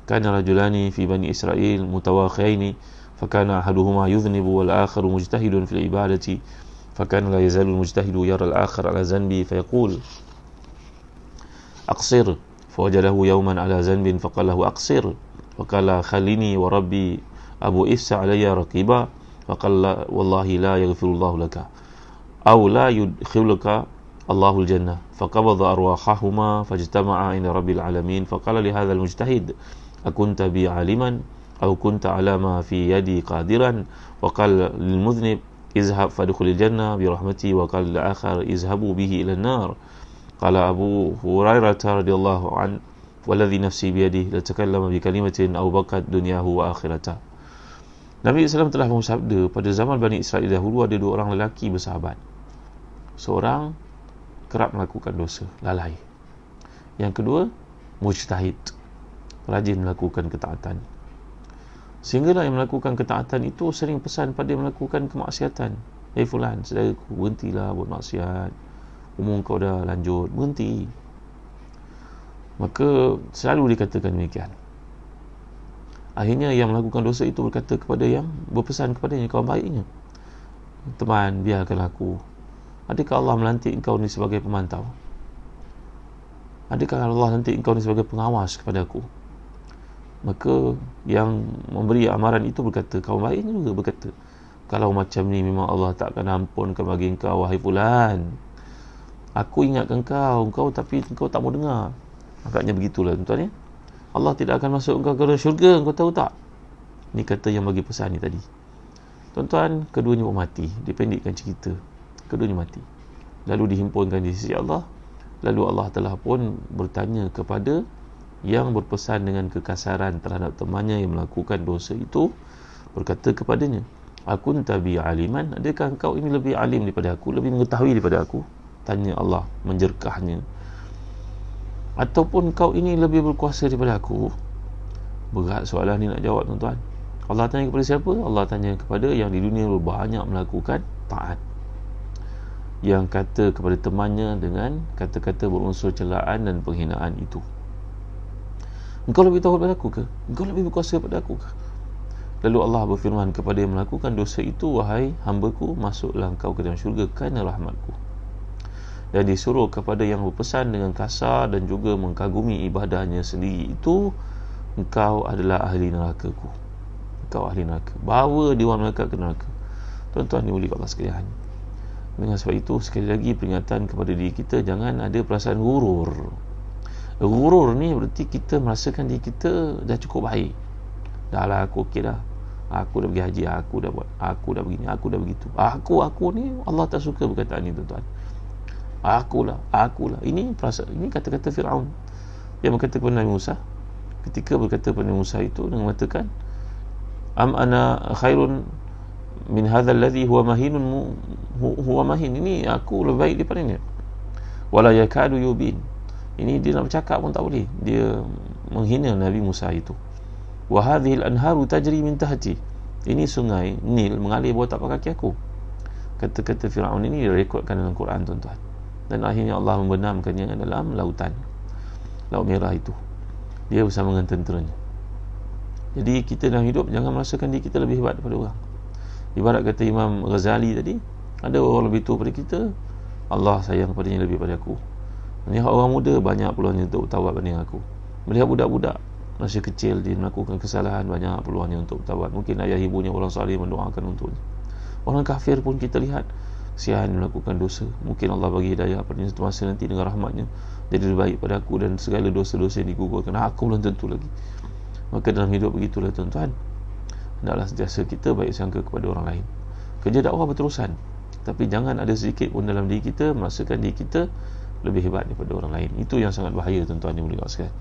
kana rajulani fi bani Israel mutawakhiyaini, fakana ahaduhuma yudhnibu wal akharu mujtahidun fil ibadati, fakana la yazalu al mujtahidu yara al akhar ala zanbi fayaqul aqsir, fawajadahu yawman ala zanbin faqala lahu aqsir, faqala khalini wa rabbi abu ifsa alayya raqiba, faqala wallahi la yaghfirullahu laka aw la yudkhiluka Allahul jannah, faqabadha arwahahuma fajtama'a ila rabbil alamin, faqala li hadzal mujtahid akunta bi aliman aw kunta ala ma fi yadi qadiran, wa qala lil mudhnib izhab fadkhulil jannah bi rahmati, wa qala lil akhar izhabu bihi ila an-nar. Qala Abu Hurairah radhiyallahu an, walladhi nafsi bi yadihi la takallama bi kalimatin aw baqat dunyahu wa akhiratahu. Nabi SAW telah bersabda, pada zaman Bani Israel dahulu ada dua orang lelaki bersahabat. Seorang kerap melakukan dosa, lalai. Yang kedua, mujtahid, rajin melakukan ketaatan. Sehinggalah yang melakukan ketaatan itu sering pesan pada melakukan kemaksiatan. Fulan, saudaraku, berhentilah buat maksiat, umur kau dah lanjut, berhenti. Maka selalu dikatakan demikian. Akhirnya yang melakukan dosa itu berkata kepada yang berpesan kepadanya, kawan baiknya, teman, biarkan aku. Adakah Allah melantik engkau ni sebagai pemantau? Adakah Allah lantik engkau ni sebagai pengawas kepada aku? Maka yang memberi amaran itu berkata, kawan baiknya juga berkata, kalau macam ni memang Allah tak akan ampunkan bagi engkau, wahai fulan. Aku ingatkan engkau tapi engkau tak mau dengar. Agaknya begitulah, tuan-tuan ya. Allah tidak akan masuk engkau ke syurga, engkau tahu tak? Ini kata yang bagi pesan ni tadi. Tuan-tuan, keduanya mati, dipendekkan cerita. Keduanya mati, lalu dihimpunkan di sisi Allah, Lalu Allah telah pun bertanya kepada yang berpesan dengan kekasaran terhadap temannya yang melakukan dosa itu, berkata kepadanya, akunta bi aliman, adakah engkau ini lebih alim daripada aku, lebih mengetahui daripada aku? Tanya Allah menjerkahnya. Ataupun kau ini lebih berkuasa daripada aku? Berat soalan ni nak jawab, tuan-tuan. Allah tanya kepada siapa? Allah tanya kepada yang di dunia banyak melakukan taat, yang kata kepada temannya dengan kata-kata berunsur celaan dan penghinaan itu. Engkau lebih tahu daripada aku ke? Engkau lebih berkuasa daripada aku ke? Lalu Allah berfirman kepada yang melakukan dosa itu, wahai hambaku, masuklah engkau ke dalam syurga kerana rahmatku. Dan disuruh kepada yang berpesan dengan kasar dan juga mengkagumi ibadahnya sendiri itu, engkau adalah ahli neraka-Ku. Engkau ahli neraka. Bawa dia orang neraka ke neraka. Tuan-tuan dimuliakan Allah sekalian. Dengan sebab itu, sekali lagi peringatan kepada diri kita, jangan ada perasaan gurur. Gurur ni berarti kita merasakan diri kita dah cukup baik. Dah lah, aku okey dah. Aku dah pergi haji, aku dah buat, aku dah begini, aku dah begitu. Aku ni, Allah tak suka perkataan ni, tuan-tuan. Akulah. Ini perasaan, ini kata-kata Firaun yang berkata kepada Nabi Musa. Ketika berkata kepada Nabi Musa itu, dengan mengatakan, am ana khairun min hadzal ladzi huwa mahin. Ini aku lebih baik daripada ini. Wala yakadu yubin. Ini dia nak bercakap pun tak boleh. Dia menghina Nabi Musa itu. Wa hadhil anharu tajri min tahti. Ini sungai Nil mengalir bawah tapak kaki aku. Kata-kata Firaun ini direkodkan dalam Quran, tuan-tuan. Dan akhirnya Allah membenamkannya dalam lautan, Laut Merah itu, dia bersama dengan tenteranya. Jadi kita dalam hidup jangan merasakan diri kita lebih hebat daripada orang. Ibarat kata Imam Ghazali tadi, ada orang lebih tua daripada kita, Allah sayang kepadanya lebih daripada aku. Melihat orang muda, banyak peluangnya untuk bertaubat berbanding aku. Melihat budak-budak masih kecil, dia melakukan kesalahan, banyak peluangnya untuk bertaubat. Mungkin ayah ibunya orang saleh mendoakan untuknya. Orang kafir pun kita lihat, kesian melakukan dosa, mungkin Allah bagi hidayah pada satu masa nanti dengan rahmatnya jadi lebih baik pada aku, dan segala dosa-dosa yang digugurkan aku belum tentu lagi. Maka dalam hidup begitulah, tuan-tuan. Hendaklah sentiasa kita baik sangka kepada orang lain. Kerja dakwah berterusan, tapi jangan ada sedikit pun dalam diri kita merasakan diri kita lebih hebat daripada orang lain. Itu yang sangat bahaya, tuan-tuan yang mulia sekalian.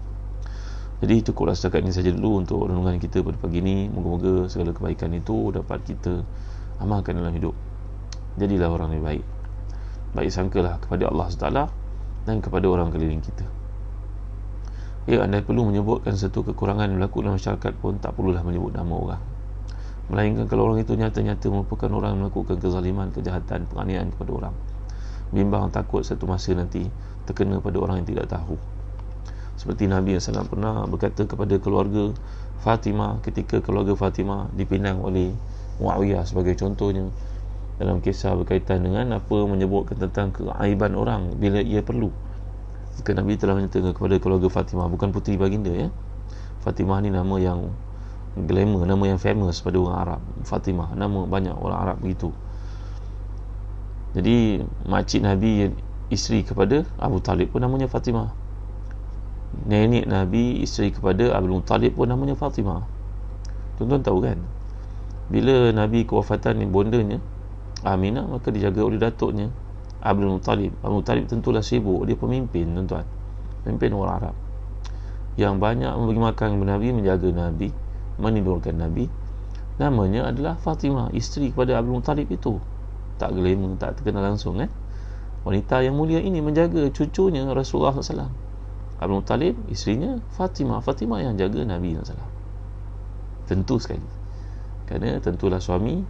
Jadi cukuplah setakat ini saja dulu untuk renungan kita pada pagi ini. Moga-moga segala kebaikan itu dapat kita amalkan dalam hidup. Jadilah orang yang baik. Baik sangkalah kepada Allah SWT dan kepada orang keliling kita. Ya, anda perlu menyebutkan satu kekurangan yang berlaku dalam masyarakat pun tak perlulah menyebut nama orang. Melainkan kalau orang itu nyata-nyata merupakan orang yang melakukan kezaliman, kejahatan, penganiayaan kepada orang. Bimbang takut satu masa nanti terkena pada orang yang tidak tahu. Seperti Nabi SAW pernah berkata kepada keluarga Fatimah, ketika keluarga Fatimah dipinang oleh Muawiyah sebagai contohnya, dalam kisah berkaitan dengan apa menyebutkan tentang keaiban orang bila ia perlu. Maka Nabi telah menyatakan kepada keluarga Fatimah, bukan puteri baginda ya. Fatimah ni nama yang glamour, nama yang famous pada orang Arab. Fatimah, nama banyak orang Arab begitu. Jadi makcik Nabi, isteri kepada Abu Talib pun namanya Fatimah. Nenek Nabi, isteri kepada Abdul Muttalib pun namanya Fatimah. Tuan-tuan tahu kan, bila Nabi kewafatan bondanya Aminah, maka dijaga oleh datuknya Abdul Muttalib. Abdul Muttalib tentulah sibuk, dia pemimpin, tuan-tuan, pemimpin orang Arab yang banyak memberi makan kepada Nabi, menjaga Nabi, menidurkan Nabi. Namanya adalah Fatimah, isteri kepada Abdul Muttalib itu. Tak glamour, tak terkenal langsung Wanita yang mulia ini menjaga cucunya Rasulullah SAW. Abdul Muttalib, isterinya Fatimah. Fatimah yang jaga Nabi SAW. Tentu sekali, kerana tentulah suami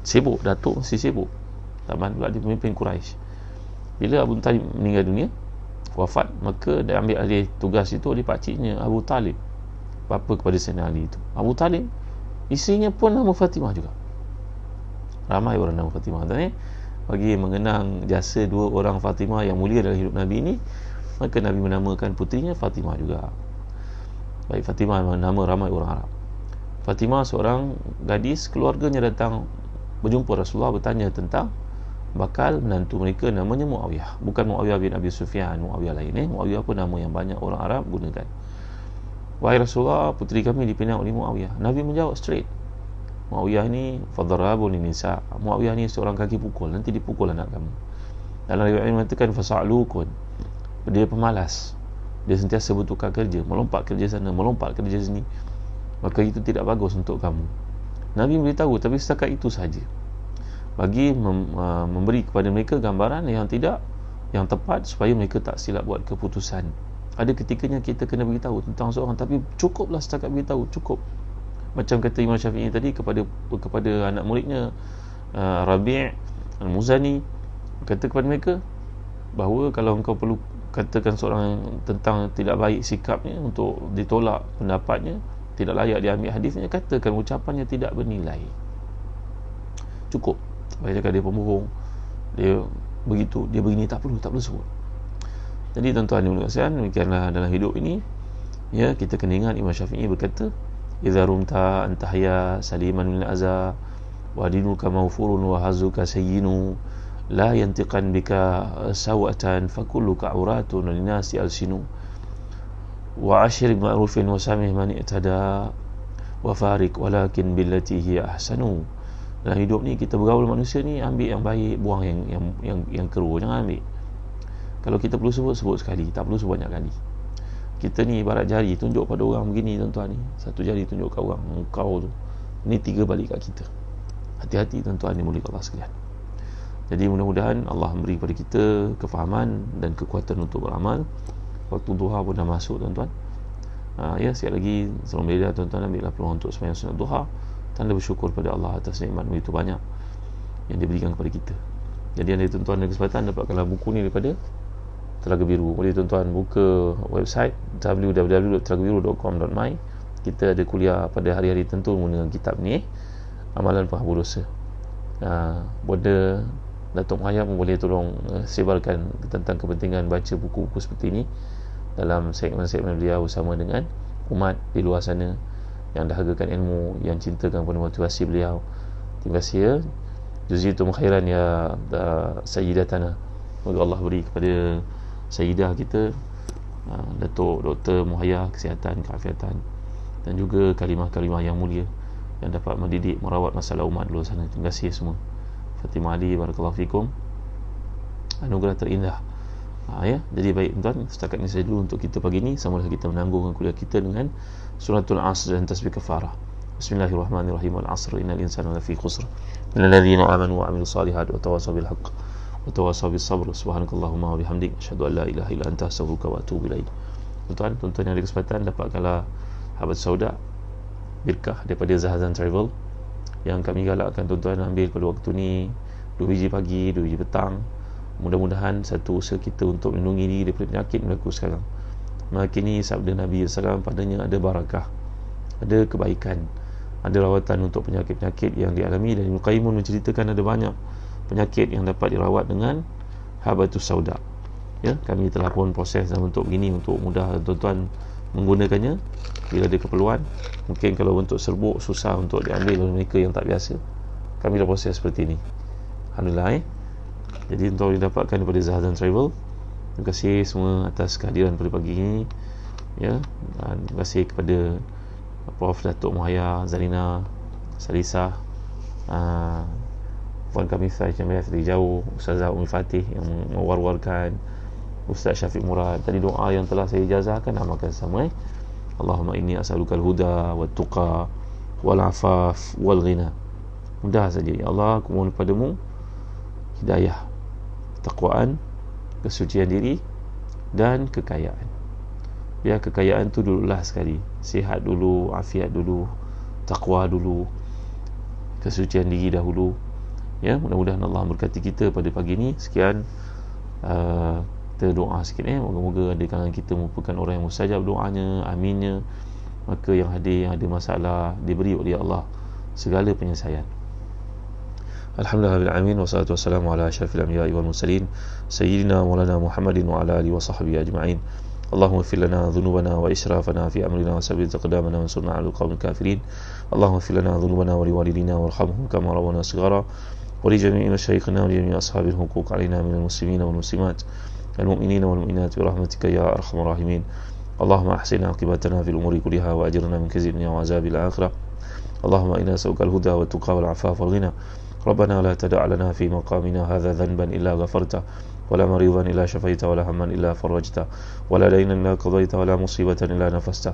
sibuk, datuk mesti sibuk. Taman pula dia pemimpin Quraisy. Bila Abu Talib meninggal dunia, wafat, maka dia ambil alih tugas itu oleh pakciknya Abu Talib, bapa kepada Sayyidina Ali itu. Abu Talib, isterinya pun nama Fatimah juga. Ramai orang nama Fatimah. Bagi mengenang jasa dua orang Fatimah yang mulia dalam hidup Nabi ini, maka Nabi menamakan putrinya Fatimah juga. Baik, Fatimah nama ramai orang Arab. Fatimah seorang gadis, keluarganya datang berjumpa Rasulullah, bertanya tentang bakal menantu mereka, namanya Muawiyah. Bukan Muawiyah bin Abi Sufyan, Muawiyah lain. Muawiyah pun nama yang banyak orang Arab gunakan. Wahai Rasulullah, puteri kami dipinang oleh Muawiyah. Nabi menjawab straight, Muawiyah ni fadarabun nisa. Muawiyah ni seorang kaki pukul, nanti dipukul anak kamu. Dalam riwayat yang mengatakan fasa'lukun, dia pemalas, dia sentiasa bertukar kerja, melompat kerja sana, melompat kerja sini, maka itu tidak bagus untuk kamu. Nabi beritahu, tapi setakat itu saja, bagi memberi kepada mereka gambaran yang tepat supaya mereka tak silap buat keputusan. Ada ketikanya kita kena beritahu tentang seorang, tapi cukuplah setakat beritahu, cukup. Macam kata Imam Syafi'i tadi kepada anak muridnya Rabi' Al-Muzani, kata kepada mereka bahawa kalau engkau perlu katakan seorang tentang tidak baik sikapnya, untuk ditolak pendapatnya, tidak layak diambil hadisnya, katakan ucapannya tidak bernilai, cukup. Supaya cakap dia pembohong, dia begitu, dia begini, tak perlu sebut. Jadi tuan-tuan dan puan-puan, demikianlah dalam hidup ini, ya, kita kena ingat Imam Syafi'i berkata, idza rumta an tahya saliman min azza wa dinuka mawfurun wa hazuka sayyinu la yantiqan bika sawatan fakulluka auratun linasi alsinu wa ashir ma'rufin wa samih man i'tada wa farik walakin billati hiya ahsanu. Dalam hidup ni kita bergaul manusia ni, ambil yang baik, buang yang keruh, jangan ambil. Kalau kita perlu sebut sekali, tak perlu sebanyak kali. Kita ni ibarat jari tunjuk pada orang begini tuan-tuan ni, satu jari tunjuk kat orang, engkau tu, ni 3 balik kat kita. Hati-hati tuan-tuan ni, mulia Allah sekalian. Jadi mudah-mudahan Allah memberi kepada kita kefahaman dan kekuatan untuk beramal. Waktu duha pun dah masuk tuan-tuan. Ya, sekali lagi sebelum beda tuan-tuan, ambillah peluang untuk sembahyang sunat duha, tanda bersyukur pada Allah atas nikmat begitu banyak yang diberikan kepada kita. Jadi ada tuan-tuan ada kesempatan dapatkanlah buku ni daripada Telaga Biru. Boleh tuan-tuan buka website www.telagabiru.com.my. Kita ada kuliah pada hari-hari tentu menggunakan kitab ni, Amalan Penghapus Dosa. Benda Datuk Muhayyab pun boleh tolong sebarkan tentang kepentingan baca buku-buku seperti ini dalam segmen-segmen beliau bersama dengan umat di luar sana yang dahagakan ilmu, yang cintakan pada motivasi beliau. Terima kasih ya. Jazakumullah khairan ya sayyidatana. Semoga Allah beri kepada sayyidah kita Datuk Dr. Muhayyab kesihatan, keafiatan, dan juga kalimah-kalimah yang mulia yang dapat mendidik, merawat masalah umat di luar sana. Terima kasih semua. Fatimah Ali, barakallahu fikum. Anugerah terindah. Ya, jadi baik tuan, setakat ini saja dulu untuk kita pagi ini. Samalah kita menanggung kuliah kita dengan suratul Asr dan tasbih kafarah. Bismillahirrahmanirrahim. Wal 'asr innal insana lafi khusr. Minal ladzina amanu wa 'amilus solihati wa tawassaw bil haqq wa tawassaw bis sabr. Subhanakallahumma wa bihamdik, asyhadu an la ilaha illa anta, astaghfiruka wa atubu ilaik. Tuan-tuan yang ada kesempatan dapatkanlah Habat Sauda Birkah daripada Zahazan Travel, yang kami galakkan tuan-tuan ambil pada waktu ni, 2 biji pagi, 2 biji petang. Mudah-mudahan satu usaha kita untuk melindungi diri daripada penyakit berlaku sekarang. Maka ini sabda Nabi SAW, padanya ada barakah, ada kebaikan, ada rawatan untuk penyakit-penyakit yang dialami. Dan Ibnu Qayyim menceritakan ada banyak penyakit yang dapat dirawat dengan Habatus Sauda. Ya, kami telah pun proses dalam bentuk begini untuk mudah tuan-tuan menggunakannya bila ada keperluan. Mungkin kalau bentuk serbuk susah untuk diambil oleh mereka yang tak biasa, kami dah proses seperti ini. Alhamdulillah. Jadi untuk didapatkan daripada Zahazan Travel. Terima kasih semua atas kehadiran pada pagi ini, ya. Dan terima kasih kepada Prof. Datuk Muhayyab, Zalina, Salisah, Puan kami Ustaz Jamil dari jauh, Ustazah Umi Fatih yang mewar-warkan, Ustaz Syafiq Murad. Tadi doa yang telah saya ijazahkan, amalkan sama. Allahumma inni as'alukal huda wat tuqa wal afaf wal ghina. Mudah saja, ya Allah, aku mohon padamu hidayah, takwaan, kesucian diri dan kekayaan. Biar kekayaan tu dululah sekali, sihat dulu, afiat dulu, takwa dulu, kesucian diri dahulu. Ya, mudah-mudahan Allah berkati kita pada pagi ini. Sekian, kita doa sikit, moga-moga ada kalangan kita merupakan orang yang mustajab doanya, aminnya. Maka yang hadir, yang ada masalah, diberi oleh Allah segala penyelesaian. Alhamdulillahirrahmanirrahim. Wassalatu wassalamu ala asyrafil anbiya'i wal mursalin sayyidina maulana Muhammadin wa ala alihi wa sahbihi ajma'in. Allahumma ighfir lana dhunubana wa israfana fi amrina wa sabbit aqdamana wa ansurna 'alal qawmil kafirin. Allahumma ighfir lana dhunubana wa liwalidina warhamhum kama rabbana shighara wa li jami'i masyayikhina wa li jami'i ashabil huquq 'alaina minal muslimina wal muslimat wal mu'minina wal mu'minat bi rahmatika ya arhamar rahimin. Allahumma ahsin 'aqibatana fil umuri kulliha wa ajirna min khizyi dunya wa 'adzabil akhirah. Allahumma inna nas'aluka al-huda wat tuqa wal 'afafa wal ghina. ربنا لا تدع لنا في مقامنا هذا ذنبا إلا غفرته ولا مريضا إلا شفيته ولا هما إلا فرجته ولا دينا إلا قضيته ولا مصيبة إلا نفسته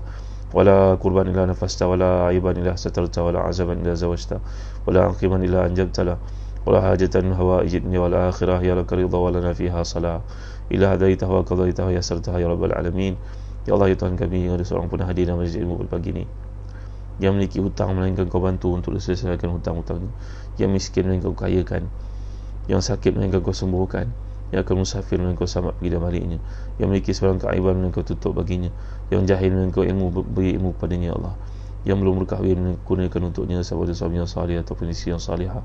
ولا كربا إلا نفسته ولا عيبا إلا سترته ولا عزبا إلا زوجته ولا عقيما إلا أنجبت له ولا حاجة من هوائج الدنيا والآخرة هي لك رضا ولنا فيها صلاة إلا هديته وقضيته ويسرتها يا رب العالمين. Ya Allah, ya Tuhan kami, yang ada seorang pun hadir dalam majlis ilmu pagi ini yang memiliki hutang melainkan Kau bantu untuk diselesaikan hutang-hutangnya, yang miskin melainkan Kau kayakan, yang sakit melainkan Kau sembuhkan, yang akan musafir melainkan Kau selamat pergi dan baliknya, yang memiliki sebarang keaiban melainkan Kau tutup baginya, yang jahil melainkan Kau ilmu beri ilmu kepadanya. Ya Allah, yang belum berkahwin melainkan Kau kurniakan untuknya sahabat suami yang salih ataupun isteri yang salihah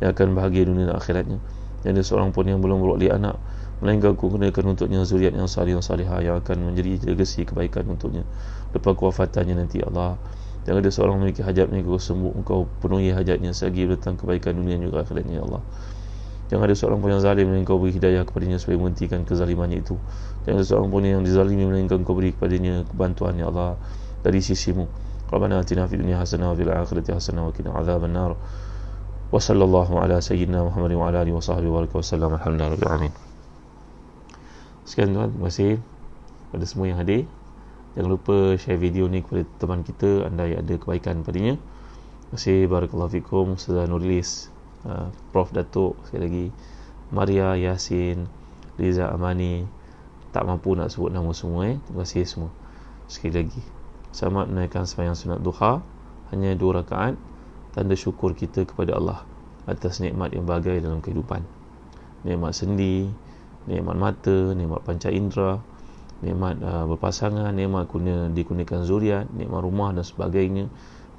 yang akan bahagia dunia dan akhiratnya, yang ada seorang pun yang belum beroleh anak melainkan Kau kurniakan untuknya zuriat yang salih yang salihah yang akan menjadi legasi kebaikan untuknya lepas kewafatannya nanti. Ya Allah, yang ada seorang memiliki hajat melainkan Kau sembuh, Engkau penuhi hajatnya selagi datang kebaikan dunia juga akhiratnya. Ya Allah, yang ada seorang pun yang zalim melainkan Kau beri hidayah kepadanya supaya menghentikan kezalimannya itu, yang ada seorang pun yang dizalimi melainkan Kau beri kepadanya kebantuan. Ya Allah, dari sisimu. Rabbana atina fid dunya hasanah wa fil akhirati hasanah wa qina adzaban nar. Wa sallallahu ala sayyidina Muhammadin wa ala alihi wa sahbihi wa sallam. Alhamdulillah rabbil alamin. Sekian tuan, terima kasih pada semua yang hadir. Jangan lupa share video ni kepada teman kita, anda yang ada kebaikan padanya. Terima kasih. Barakallahu fikum. Ustazah Nurlis, Prof Datuk, sekali lagi Maria, Yasin, Liza Amani, tak mampu nak sebut nama semua. Terima kasih semua sekali lagi. Selamat menunaikan sembahyang sunat duha, hanya 2 rakaat, tanda syukur kita kepada Allah atas nikmat yang berbagai dalam kehidupan. Nikmat sendi, nikmat mata, nikmat panca indera, nikmat berpasangan, nikmat dikurniakan zuriat, nikmat rumah dan sebagainya.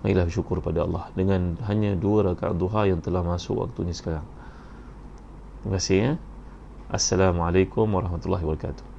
Marilah bersyukur pada Allah dengan hanya 2 rakaat duha yang telah masuk waktunya sekarang. Terima kasih. Assalamualaikum warahmatullahi wabarakatuh.